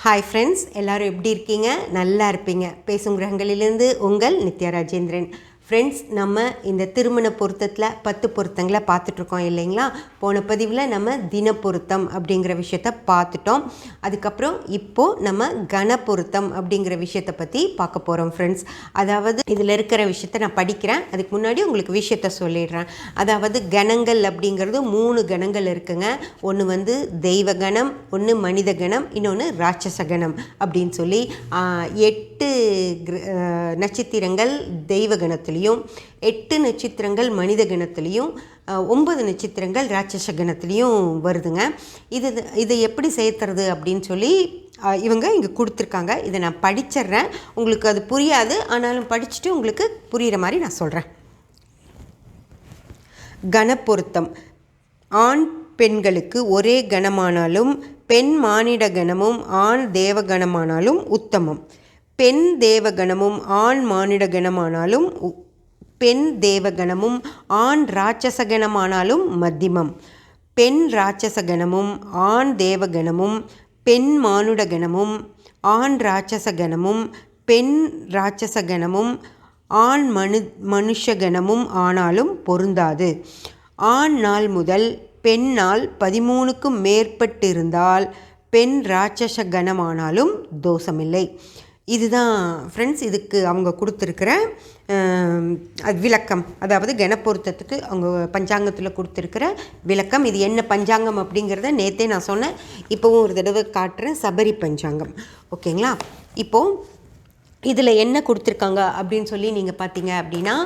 Hi friends, எல்லோரும் எப்படி இருக்கீங்க? நல்லா இருப்பீங்க. பேசும் கிரகங்களிலிருந்து உங்கள் நித்யா ராஜேந்திரன். ஃப்ரெண்ட்ஸ், நம்ம இந்த திருமண பொருத்தத்தில் 10 பொருத்தங்களை பார்த்துட்ருக்கோம் இல்லைங்களா? போன பதிவில் நம்ம தின பொருத்தம் அப்படிங்கிற விஷயத்த பார்த்துட்டோம். அதுக்கப்புறம் இப்போது நம்ம கன பொருத்தம் அப்படிங்கிற விஷயத்தை பற்றி பார்க்க போகிறோம் ஃப்ரெண்ட்ஸ். அதாவது இதில் இருக்கிற விஷயத்த நான் படிக்கிறேன், அதுக்கு முன்னாடி உங்களுக்கு விஷயத்த சொல்லிடுறேன். அதாவது கணங்கள் அப்படிங்கிறது 3 கணங்கள் இருக்குங்க. ஒன்று வந்து தெய்வ கணம், ஒன்று மனித கணம், இன்னொன்று ராட்சச கணம் அப்படின்னு சொல்லி 8 நட்சத்திரங்கள் தெய்வ கணத்தில், 8 நட்சத்திரங்கள் மனித கணத்துலேயும் 9 நட்சத்திரங்கள் ராட்சச கணத்துலேயும் வருதுங்க. இதை எப்படி சேர்த்துறது அப்படின்னு சொல்லி இவங்க இங்கே கொடுத்துருக்காங்க. இதை நான் படிச்சிட்றேன். உங்களுக்கு அது புரியாது, ஆனாலும் படிச்சுட்டு உங்களுக்கு புரிகிற மாதிரி நான் சொல்கிறேன். கணப்பொருத்தம். ஆண் பெண்களுக்கு ஒரே கணமானாலும் பெண் மானிட கணமும் ஆண் தேவகணமானாலும் உத்தமம். பெண் தேவகணமும் ஆண் மானிட கணமானாலும் பெண் தேவகணமும் ஆண் ராட்சச கணமானாலும் மத்தியமம். பெண் ராட்சச கணமும் ஆண் தேவகணமும் பெண் மானுட கணமும் ஆண் ராட்சச கணமும் பெண் ராட்சச கணமும் ஆண் மனுஷ கணமும் ஆனாலும் பொருந்தாது. ஆண் நாள் முதல் பெண் நாள் 13க்கும் மேற்பட்டிருந்தால் பெண் ராட்சச கணமானாலும் தோஷமில்லை. இதுதான் ஃப்ரெண்ட்ஸ் இதுக்கு அவங்க கொடுத்துருக்கிற விளக்கம். அதாவது கணப்பொருத்தத்துக்கு அவங்க பஞ்சாங்கத்தில் கொடுத்துருக்கிற விளக்கம். இது என்ன பஞ்சாங்கம் அப்படிங்கிறத நேற்றே நான் சொன்னேன், இப்போவும் ஒரு தடவை காட்டுறேன். சபரி பஞ்சாங்கம். ஓகேங்களா? இப்போது இதில் என்ன கொடுத்துருக்காங்க அப்படின்னு சொல்லி நீங்கள் பார்த்தீங்க அப்படின்னா,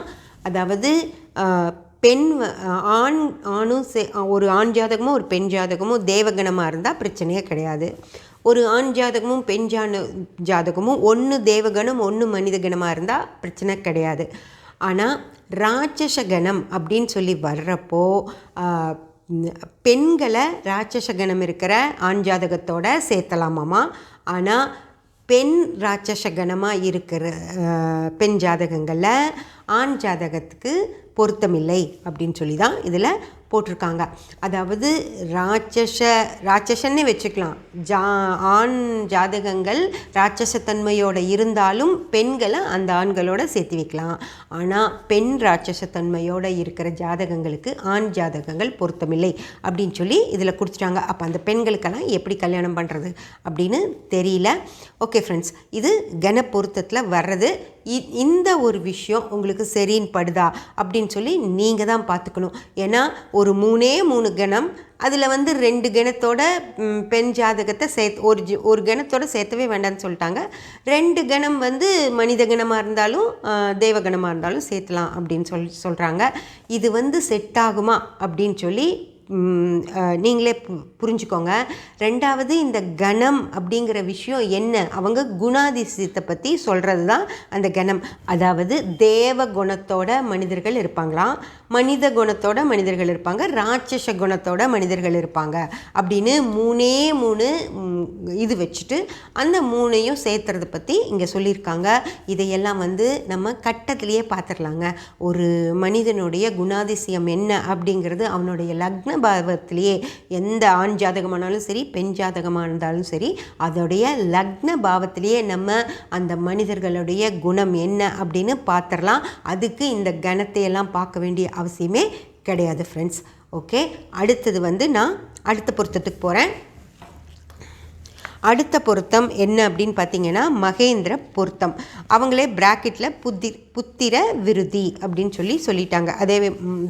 அதாவது பெண் ஆணும் ஒரு ஆண் ஜாதகமும் ஒரு பெண் ஜாதகமும் தேவகணமாக இருந்தால் பிரச்சனையே கிடையாது. ஒரு ஆண் ஜாதகமும் பெண் ஜாதகமும் ஒன்று தேவகணம் ஒன்று மனித கணமாக இருந்தால் பிரச்சனை கிடையாது. ஆனால் ராட்சச கணம் அப்படின்னு சொல்லி வர்றப்போ பெண்களை ராட்சச கணம் இருக்கிற ஆண் ஜாதகத்தோட சேர்த்தலாமாமா. ஆனால் பெண் ராட்சச கணமாக இருக்கிற பெண் ஜாதகங்களில் ஆண் ஜாதகத்துக்கு பொருத்தமில்லை அப்படின்னு சொல்லி தான் இதில் போட்டிருக்காங்க. அதாவது ராட்சசன்னே வச்சுக்கலாம். ஆண் ஜாதகங்கள் ராட்சசத்தன்மையோடு இருந்தாலும் பெண்களை அந்த ஆண்களோட சேர்த்து வைக்கலாம். ஆனால் பெண் ராட்சசத்தன்மையோடு இருக்கிற ஜாதகங்களுக்கு ஆண் ஜாதகங்கள் பொருத்தமில்லை அப்படின்னு சொல்லி இதில் கொடுத்துட்டாங்க. அப்போ அந்த பெண்களுக்கெல்லாம் எப்படி கல்யாணம் பண்ணுறது அப்படின்னு தெரியல. ஓகே ஃப்ரெண்ட்ஸ், இது கன பொருத்தத்தில் வர்றது. இந்த ஒரு விஷயம் உங்களுக்கு சரின்னு படுதா அப்படின்னு சொல்லி நீங்கள் தான் பார்த்துக்கணும். ஏன்னா ஒரு 3 கணம், அதில் 2 கணத்தோட பெண் ஜாதகத்தை ஒரு கணத்தோட சேர்த்தவே வேண்டாம்னு சொல்லிட்டாங்க. 2 கணம் மனித கணமாக இருந்தாலும் தேவகணமாக இருந்தாலும் சேர்த்தலாம் அப்படின்னு சொல்கிறாங்க. இது செட் ஆகுமா அப்படின்னு சொல்லி நீங்களே புரிஞ்சுக்கோங்க. ரெண்டாவது, இந்த கணம் அப்படிங்கிற விஷயம் என்ன, அவங்க குணாதிசயத்தை பற்றி சொல்கிறது தான் அந்த கணம். அதாவது தேவ குணத்தோட மனிதர்கள் இருப்பாங்களாம், மனித குணத்தோட மனிதர்கள் இருப்பாங்க, ராட்சச குணத்தோட மனிதர்கள் இருப்பாங்க அப்படின்னு 3 இது வச்சுட்டு அந்த 3ஐயும் சேர்த்துறதை பற்றி இங்கே சொல்லியிருக்காங்க. இதையெல்லாம் நம்ம கட்டத்திலேயே பார்த்துடலாங்க. ஒரு மனிதனுடைய குணாதிசயம் என்ன அப்படிங்கிறது அவனுடைய லக்ன பாவத்திலேயே, எந்த ஆண் ஜாதகமானாலும் சரி பெண் ஜாதகமாக இருந்தாலும் சரி, அதோடைய லக்ன பாவத்திலேயே நம்ம அந்த மனிதர்களுடைய குணம் என்ன அப்படின்னு பார்த்துடலாம். அதுக்கு இந்த கணத்தையெல்லாம் பார்க்க வேண்டிய அவசியமே கிடையாது ஃப்ரெண்ட்ஸ். ஓகே, அடுத்தது நான் அடுத்த பொருத்தத்துக்கு போகிறேன். அடுத்த பொருத்தம் என்ன அப்படின்னு பார்த்தீங்கன்னா மகேந்திர பொருத்தம். அவங்களே பிராக்கெட்டில் புத்திர விருதி அப்படின்னு சொல்லிட்டாங்க.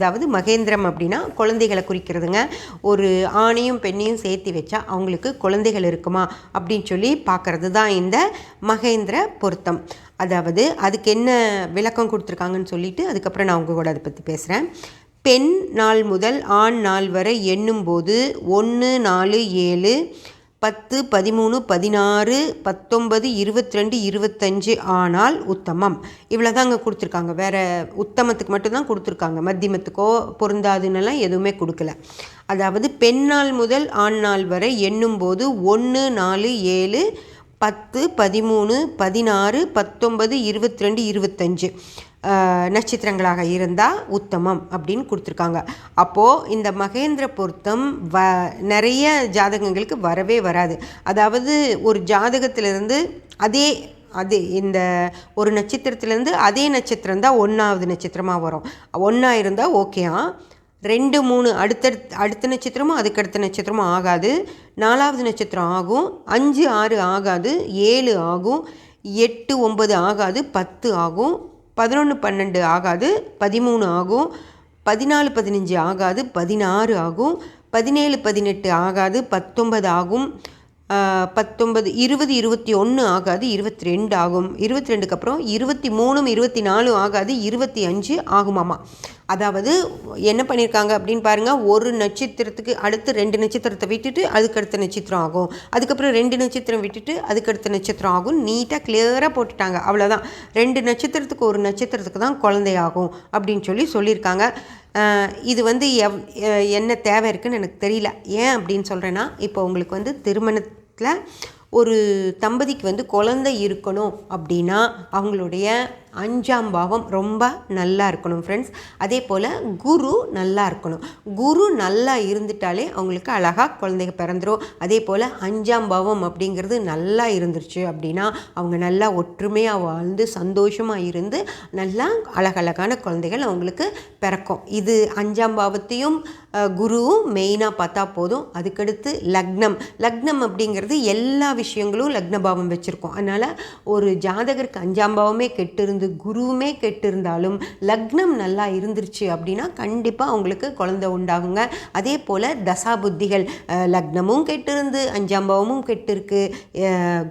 அதாவது மகேந்திரம் அப்படின்னா குழந்தைகளை குறிக்கிறதுங்க. ஒரு ஆணையும் பெண்ணையும் சேர்த்து வச்சா அவங்களுக்கு குழந்தைகள் இருக்குமா அப்படின்னு பார்க்குறது தான் இந்த மகேந்திர பொருத்தம். அதாவது அதுக்கு என்ன விளக்கம் கொடுத்துருக்காங்கன்னு சொல்லிட்டு அதுக்கப்புறம் நான் உங்கள் கூட அதை பற்றி பேசுகிறேன். பெண் நாள் முதல் ஆண் நாள் வரை எண்ணும்போது 1, 4, 7, 10, 13, 16, 19, 22, 25 ஆனால் உத்தமம். இவ்வளோ தான் அங்கே கொடுத்துருக்காங்க. வேறு உத்தமத்துக்கு மட்டும்தான் கொடுத்துருக்காங்க, மத்தியமத்துக்கோ பொருந்தாதுன்னெல்லாம் எதுவுமே கொடுக்கல. அதாவது பெண் நாள் முதல் ஆண் நாள் வரை எண்ணும்போது 1, 4, 7, 10, 13, 16, 19, 22, 25 நட்சத்திரங்களாக இருந்தால் உத்தமம் அப்படின்னு கொடுத்துருக்காங்க. அப்போது இந்த மகேந்திர பொருத்தம் நிறைய ஜாதகங்களுக்கு வரவே வராது. அதாவது ஒரு ஜாதகத்திலிருந்து அது இந்த ஒரு நட்சத்திரத்துலேருந்து அதே நட்சத்திரம் தான் 1வது நட்சத்திரமாக வரும். 1 இருந்தால் ஓகேயா, 2, 3 அடுத்த நட்சத்திரமும் அதுக்கடுத்த நட்சத்திரமும் ஆகாது. 4வது நட்சத்திரம் ஆகும், 5, 6 ஆகாது, 7 ஆகும், 8, 9 ஆகாது, 10 ஆகும், 11, 12 ஆகாது, 13 ஆகும், 14, 15 ஆகாது, 16 ஆகும், 17, 18 ஆகாது, 19 ஆகும், 19, 20, 21 ஆகாது, 22 ஆகும், 22க்கு அப்புறம் 23, 24 ஆகாது, 25 ஆகுமாமா. அதாவது என்ன பண்ணியிருக்காங்க அப்படின்னு பாருங்கள், ஒரு நட்சத்திரத்துக்கு அடுத்து 2 நட்சத்திரத்தை விட்டுட்டு அதுக்கடுத்த நட்சத்திரம் ஆகும், அதுக்கப்புறம் 2 நட்சத்திரம் விட்டுட்டு அதுக்கடுத்த நட்சத்திரம் ஆகும். நீட்டாக கிளியராக போட்டுட்டாங்க. அவ்வளோதான், 2 நட்சத்திரத்துக்கு ஒரு நட்சத்திரத்துக்கு தான் குழந்தையாகும் அப்படின்னு சொல்லியிருக்காங்க. இது என்ன தேவை இருக்குதுன்னு எனக்கு தெரியல. ஏன் அப்படின்னு சொல்கிறேன்னா, இப்போ உங்களுக்கு திருமணத்தில் ஒரு தம்பதிக்கு குழந்தை இருக்கணும் அப்படின்னா அவங்களுடைய 5ஆம் பாவம் ரொம்ப நல்லா இருக்கணும் ஃப்ரெண்ட்ஸ். அதே போல் குரு நல்லா இருக்கணும். குரு நல்லா இருந்துட்டாலே அவங்களுக்கு அழகாக குழந்தைங்க பிறந்துடும். அதே போல் 5ஆம் பாவம் அப்படிங்கிறது நல்லா இருந்துருச்சு அப்படின்னா அவங்க நல்லா ஒற்றுமையாக வாழ்ந்து சந்தோஷமாக இருந்து நல்லா அழகழகான குழந்தைகள் அவங்களுக்கு பிறக்கும். இது 5ஆம் பாவத்தையும் குருவும் மெயினாக பார்த்தா போதும். அதுக்கடுத்து லக்னம் அப்படிங்கிறது எல்லா விஷயங்களும் லக்னபாவம் வச்சுருக்கோம். அதனால் ஒரு ஜாதகருக்கு 5ஆம் பாவமே கெட்டு குருவுமே கெட்டு இருந்தாலும் லக்னம் நல்லா இருந்துருச்சு அப்படின்னா கண்டிப்பாக அவங்களுக்கு குழந்தை உண்டாகுங்க. அதே போல் தசா புத்திகள், லக்னமும் கெட்டிருந்து 5ஆம் பாவமும் கெட்டிருக்கு,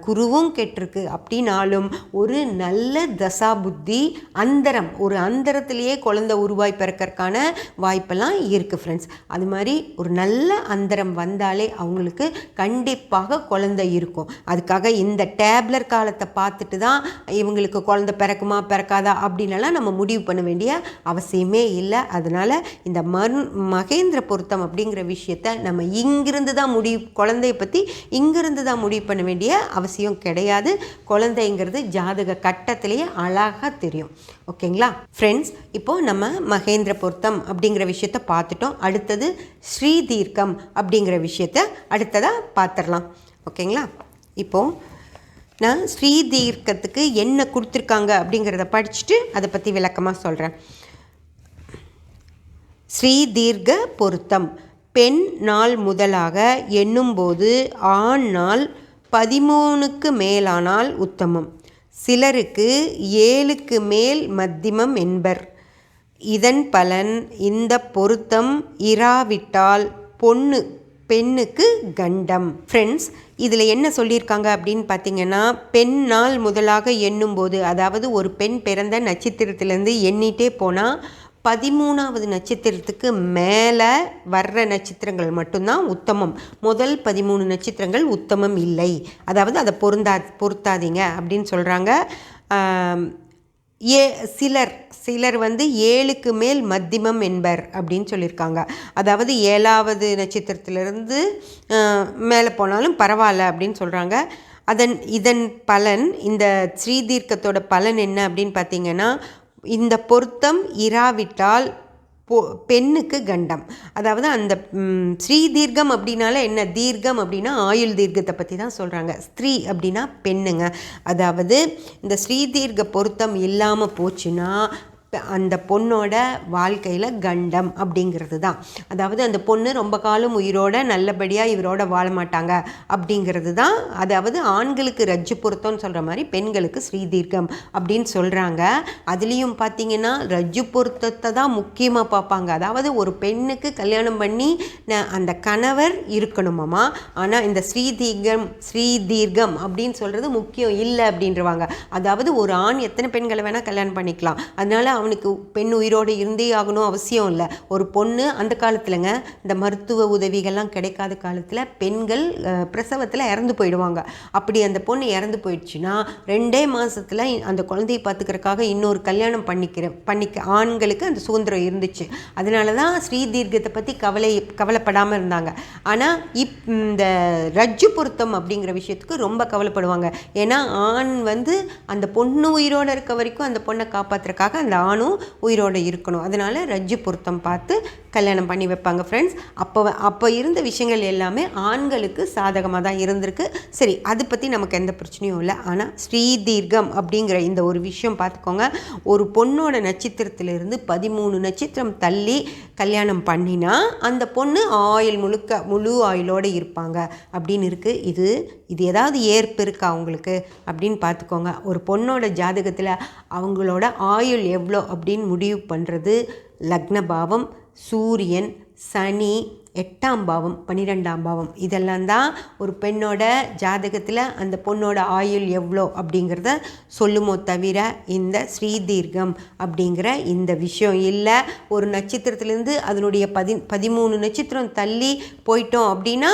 குருவும் கெட்டிருக்கு அப்படின்னாலும் ஒரு நல்ல தசா புத்தி ஒரு அந்தரத்திலேயே குழந்தை உருவாய் பிறக்கிறதுக்கான வாய்ப்பெல்லாம் இருக்குது ஃப்ரெண்ட்ஸ். அது மாதிரி ஒரு நல்ல அந்தரம் வந்தாலே அவங்களுக்கு கண்டிப்பாக குழந்தை இருக்கும். அதுக்காக இந்த டேப்லர் காலத்தை பார்த்துட்டு தான் இவங்களுக்கு குழந்தை பிறக்குமா பிறக்காதா அப்படின்னலாம் நம்ம முடிவு பண்ண வேண்டிய அவசியமே இல்லை. அதனால் இந்த மகேந்திர பொருத்தம் அப்படிங்கிற விஷயத்தை நம்ம இங்கிருந்து தான் குழந்தையை பற்றி இங்கிருந்து தான் முடிவு பண்ண வேண்டிய அவசியம் கிடையாது. குழந்தைங்கிறது ஜாதக கட்டத்திலேயே அழகாக தெரியும். ஓகேங்களா ஃப்ரெண்ட்ஸ், இப்போது நம்ம மகேந்திர பொருத்தம் அப்படிங்கிற விஷயத்தை பார்த்துட்டோம். அடுத்தது ஸ்ரீதீர்க்கம் அப்படிங்கிற விஷயத்தை அடுத்ததாக பார்த்துடலாம். ஓகேங்களா, இப்போது நான் ஸ்ரீதீர்க்கத்துக்கு என்ன கொடுத்துருக்காங்க அப்படிங்கிறத படிச்சுட்டு அதை பற்றி விளக்கமாக சொல்கிறேன். ஸ்ரீதீர்க்க பொருத்தம் பெண் நாள் முதலாக எண்ணும்போது ஆண் நாள் 13க்கு மேலானால் உத்தமம். சிலருக்கு 7க்கு மேல் மத்தியமம் என்பர். இதன் பலன் இந்த பொருத்தம் இராவிட்டால் பெண்ணுக்கு கண்டம். ஃப்ரெண்ட்ஸ், இதில் என்ன சொல்லியிருக்காங்க அப்படின்னு பார்த்தீங்கன்னா, பெண் நாள் முதலாக எண்ணும்போது, அதாவது ஒரு பெண் பிறந்த நட்சத்திரத்திலேருந்து எண்ணிட்டே போனால் 13வது நட்சத்திரத்துக்கு மேலே வர்ற நட்சத்திரங்கள் மட்டும்தான் உத்தமம். முதல் 13 நட்சத்திரங்கள் உத்தமம் இல்லை, அதாவது அதை பொருத்தாதீங்க அப்படின்னு சொல்கிறாங்க. சிலர் 7க்கு மேல் மத்தியமம் என்பர் அப்படின்னு சொல்லியிருக்காங்க. அதாவது 7வது நட்சத்திரத்திலிருந்து மேலே போனாலும் பரவாயில்ல அப்படின்னு சொல்கிறாங்க. இதன் பலன், இந்த ஸ்ரீதீர்க்கத்தோட பலன் என்ன அப்படின்னு பார்த்தீங்கன்னா, இந்த பொருத்தம் இராவிட்டால் பெண்ணுக்கு கண்டம். அதாவது அந்த ஸ்ரீதீர்க்கம் அப்படின்னால என்ன, தீர்க்கம் அப்படின்னா ஆயுள் தீர்க்கத்தை பற்றி தான் சொல்கிறாங்க. ஸ்திரீ அப்படின்னா பெண்ணுங்க. அதாவது இந்த ஸ்ரீதீர்க்க பொருத்தம் இல்லாமல் போச்சுன்னா அந்த பொண்ணோட வாழ்க்கையில் கண்டம் அப்படிங்கிறது தான். அதாவது அந்த பொண்ணு ரொம்ப காலம் உயிரோட நல்லபடியாக இவரோட வாழ மாட்டாங்க அப்படிங்கிறது தான். அதாவது ஆண்களுக்கு ரஜ்ஜு பொருத்தம்னு சொல்கிற மாதிரி பெண்களுக்கு ஸ்ரீதீர்க்கம் அப்படின்னு சொல்கிறாங்க. அதுலேயும் பார்த்திங்கன்னா ரஜ்ஜு பொருத்தத்தை தான் முக்கியமாக பார்ப்பாங்க. அதாவது ஒரு பெண்ணுக்கு கல்யாணம் பண்ணி அந்த கணவர் இருக்கணுமாமா. ஆனால் இந்த ஸ்ரீதீர்க்கம் அப்படின்னு சொல்கிறது முக்கியம் இல்லை அப்படின்றவாங்க. அதாவது ஒரு ஆண் எத்தனை பெண்களை வேணால் கல்யாணம் பண்ணிக்கலாம். அதனால் அவனுக்கு பெண் உயிரோடு இருந்தே ஆகணும் அவசியம் இல்லை. ஒரு பொண்ணு அந்த காலத்துலங்க இந்த மருத்துவ உதவிகள்லாம் கிடைக்காத காலத்தில் பெண்கள் பிரசவத்தில் இறந்து போயிடுவாங்க. அப்படி அந்த பொண்ணு இறந்து போயிடுச்சுன்னா 2 மாதத்தில் அந்த குழந்தையை பார்த்துக்கிறதுக்காக இன்னொரு கல்யாணம் பண்ணிக்க ஆண்களுக்கு அந்த சுதந்திரம் இருந்துச்சு. அதனால தான் ஸ்ரீதீர்க்கத்தை பற்றி கவலைப்படாமல் இருந்தாங்க. ஆனால் இந்த ரஜ்ஜு பொருத்தம் அப்படிங்கிற விஷயத்துக்கு ரொம்ப கவலைப்படுவாங்க. ஏன்னா ஆண் வந்து அந்த பொண்ணு உயிரோடு இருக்க வரைக்கும் அந்த பொண்ணை காப்பாற்றுறதுக்காக அந்த ஆணும் உயிரோடு இருக்கணும். அதனால் ரஜ்ஜு பொருத்தம் பார்த்து கல்யாணம் பண்ணி வைப்பாங்க ஃப்ரெண்ட்ஸ். அப்போ இருந்த விஷயங்கள் எல்லாமே ஆண்களுக்கு சாதகமாக தான் இருந்திருக்கு. சரி, அதை பற்றி நமக்கு எந்த பிரச்சனையும் இல்லை. ஆனால் ஸ்ரீதீர்க்கம் அப்படிங்கிற இந்த ஒரு விஷயம் பார்த்துக்கோங்க. ஒரு பொண்ணோட நட்சத்திரத்திலிருந்து 13 நட்சத்திரம் தள்ளி கல்யாணம் பண்ணினா அந்த பொண்ணு முழு ஆயுளோடு இருப்பாங்க அப்படின்னு இருக்குது. இது ஏதாவது ஏற்பு இருக்கா அவங்களுக்கு அப்படின்னு பார்த்துக்கோங்க. ஒரு பொண்ணோட ஜாதகத்தில் அவங்களோட ஆயுள் எவ்வளோ அப்படின்னு முடிவு பண்ணுறது லக்ன பாவம், சூரியன், சனி, 8ஆம் பாவம், 12ஆம் பாவம். இதெல்லாம் தான் ஒரு பெண்ணோட ஜாதகத்தில் அந்த பொண்ணோட ஆயுள் எவ்வளோ அப்படிங்கிறத சொல்லுமோ தவிர இந்த ஸ்ரீதீர்க்கம் அப்படிங்கிற இந்த விஷயம் இல்லை. ஒரு நட்சத்திரத்துலேருந்து அதனுடைய 13 நட்சத்திரம் தள்ளி போயிட்டோம் அப்படின்னா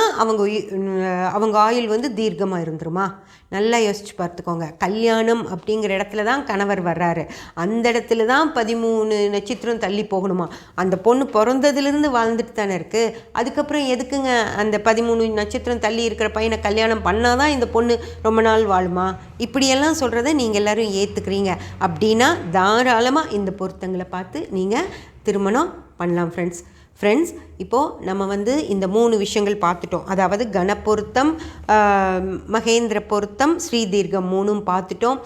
அவங்க ஆயுள் வந்து தீர்க்கமாக இருந்துருமா? நல்லா யோசிச்சு பார்த்துக்கோங்க. கல்யாணம் அப்படிங்கிற இடத்துல தான் கணவர் வர்றாரு. அந்த இடத்துல தான் 13 நட்சத்திரம் தள்ளி போகணுமா? அந்த பொண்ணு பிறந்ததுலேருந்து வாழ்ந்துட்டு தானே இருக்குது. அதுக்கப்புறம் எதுக்குங்க அந்த 13 நட்சத்திரம் தள்ளி இருக்கிற பையனை கல்யாணம் பண்ணால் தான் இந்த பொண்ணு ரொம்ப நாள் வாழுமா? இப்படியெல்லாம் சொல்கிறத நீங்கள் எல்லோரும் ஏற்றுக்கிறீங்க அப்படின்னா தாராளமாக இந்த பொருத்தங்களை பார்த்து நீங்கள் திருமணம் பண்ணலாம் ஃப்ரெண்ட்ஸ். இப்போது நம்ம வந்து இந்த 3 விஷயங்கள் பார்த்துட்டோம். அதாவது கணப்பொருத்தம், மகேந்திர பொருத்தம், ஸ்ரீதீர்க்கம் 3ம் பார்த்துட்டோம்.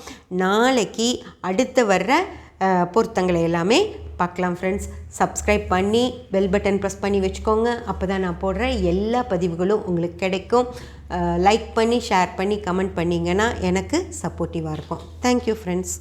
நாளைக்கு அடுத்து வர்ற பொருத்தங்களை எல்லாமே பார்க்கலாம் ஃப்ரெண்ட்ஸ். சப்ஸ்கிரைப் பண்ணி பெல் பட்டன் ப்ரெஸ் பண்ணி வச்சுக்கோங்க. அப்போ தான் நான் போடுற எல்லா பதிவுகளும் உங்களுக்கு கிடைக்கும். லைக் பண்ணி ஷேர் பண்ணி கமெண்ட் பண்ணிங்கன்னா எனக்கு சப்போர்ட்டிவாக இருக்கும். Thank you friends.